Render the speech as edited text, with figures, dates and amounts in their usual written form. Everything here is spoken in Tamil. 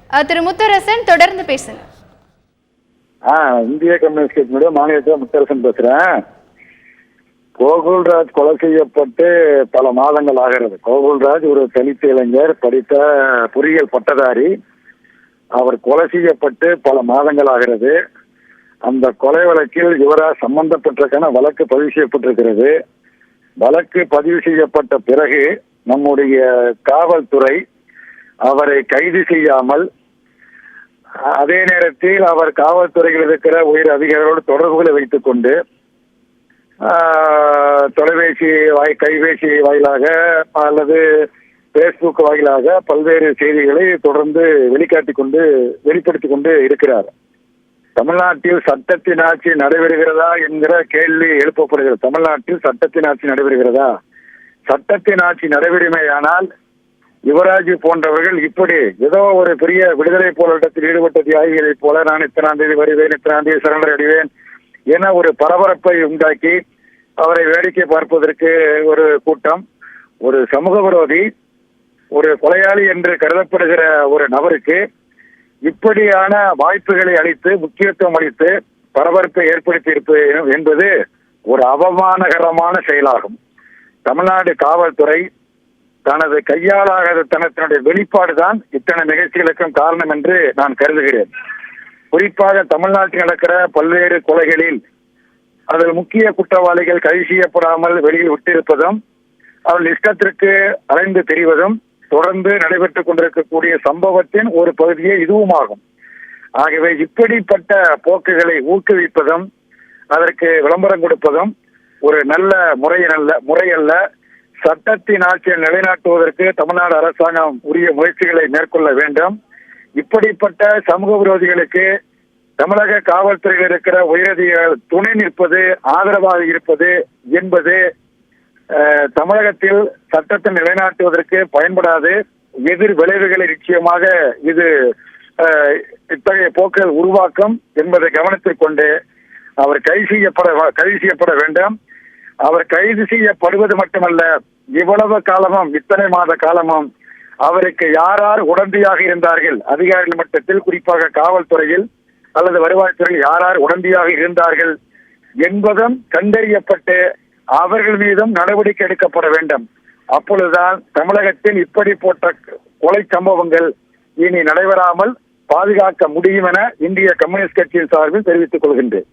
திரு முத்தரசன் தொடர்ந்து பேசுங்க. இந்திய கம்யூனிஸ்ட் கட்சியினுடைய மாநிலத்தில் முத்தரசன் பேசுறேன். கோகுல்ராஜ் கொலை செய்யப்பட்டு பல மாதங்கள் ஆகிறது. கோகுல்ராஜ் ஒரு தலித் இளைஞர், படித்த பொறியியல் பட்டதாரி. அவர் கொலை செய்யப்பட்டு பல மாதங்கள் ஆகிறது. அந்த கொலை வழக்கில் யுவராஜ் சம்பந்தப்பட்டிருக்கான வழக்கு பதிவு செய்யப்பட்டிருக்கிறது. வழக்கு பதிவு செய்யப்பட்ட பிறகு நம்முடைய காவல்துறை அவரை கைது செய்யாமல், அதே நேரத்தில் அவர் காவல்துறையில் இருக்கிற உயர் அதிகாரிகளோடு தொடர்புகளை வைத்துக் கொண்டு தொலைபேசி கைபேசி வாயிலாக அல்லது பேஸ்புக் வாயிலாக பல்வேறு செய்திகளை தொடர்ந்து வெளிப்படுத்திக் கொண்டு இருக்கிறார். தமிழ்நாட்டில் சட்டத்தின் ஆட்சி நடைபெறுகிறதா என்கிற கேள்வி எழுப்பப்படுகிறது. தமிழ்நாட்டில் சட்டத்தின் ஆட்சி நடைபெறுகிறதா? சட்டத்தின் ஆட்சி நடைபெறுமையானால் யுவராஜ் போன்றவர்கள் இப்படி ஏதோ ஒரு பெரிய விடுதலை போராட்டத்தில் ஈடுபட்ட தியாகிகளைப் போல நான் இத்தனாம் தேதி வருவேன், இத்தனாம் தேதி சரண்டர் அடைவேன் என ஒரு பரபரப்பை உண்டாக்கி அவரை வேடிக்கை பார்ப்பதற்கு ஒரு கூட்டம், ஒரு சமூக விரோதி, ஒரு கொலையாளி என்று கருதப்படுகிற ஒரு நபருக்கு இப்படியான வாய்ப்புகளை அளித்து முக்கியத்துவம் அளித்து பரபரப்பை ஏற்படுத்தி இருப்பது என்பது ஒரு அவமானகரமான செயலாகும். தமிழ்நாடு காவல்துறை தனது கையாளாகாத தனத்தினுடைய வெளிப்பாடுதான் இத்தனை நிகழ்ச்சிகளுக்கும் காரணம் என்று நான் கருதுகிறேன். குறிப்பாக தமிழ்நாட்டில் நடக்கிற பல்வேறு கொலைகளில் அதில் முக்கிய குற்றவாளிகள் கைது செய்யப்படாமல் வெளியில் விட்டிருப்பதும், அவர்கள் இஷ்டத்திற்கு அலைந்து திரிவதும் தொடர்ந்து நடைபெற்றுக் கொண்டிருக்கக்கூடிய சம்பவத்தின் ஒரு பகுதியே இதுவும் ஆகும். ஆகவே இப்படிப்பட்ட போக்குகளை ஊக்குவிப்பதும் அதற்கு விளம்பரம் கொடுப்பதும் ஒரு நல்ல முறையல்ல. சட்டத்தின் ஆட்சியை நிலைநாட்டுவதற்கு தமிழ்நாடு அரசாங்கம் உரிய முயற்சிகளை மேற்கொள்ள வேண்டும். இப்படிப்பட்ட சமூக விரோதிகளுக்கு தமிழக காவல்துறையில் இருக்கிற உயரதிகாரிகள் துணை நிற்பது, ஆதரவாக இருப்பது என்பது தமிழகத்தில் சட்டத்தை நிலைநாட்டுவதற்கு பயன்படாது. எதிர் விளைவுகளை நிச்சயமாக இது இத்தகைய போக்குகள் உருவாக்கும் என்பதை கவனத்தில் கொண்டு அவர் கைது செய்யப்பட வேண்டும். அவர் கைது செய்யப்படுவது மட்டுமல்ல, இவ்வளவு காலமும், இத்தனை மாத காலமும் அவருக்கு யார் உடந்தையாக இருந்தார்கள், அதிகாரிகள் மட்டத்தில் குறிப்பாக காவல்துறையில் அல்லது வருவாய்த்துறையில் யார் உடந்தையாக இருந்தார்கள் என்பதும் கண்டறியப்பட்டு அவர்கள் மீதும் நடவடிக்கை எடுக்கப்பட வேண்டும். அப்பொழுதுதான் தமிழகத்தில் இப்படி போட்ட கொலை சம்பவங்கள் இனி நடைபெறாமல் பாதுகாக்க முடியும் என இந்திய கம்யூனிஸ்ட் கட்சியின் சார்பில் தெரிவித்துக் கொள்கின்றேன்.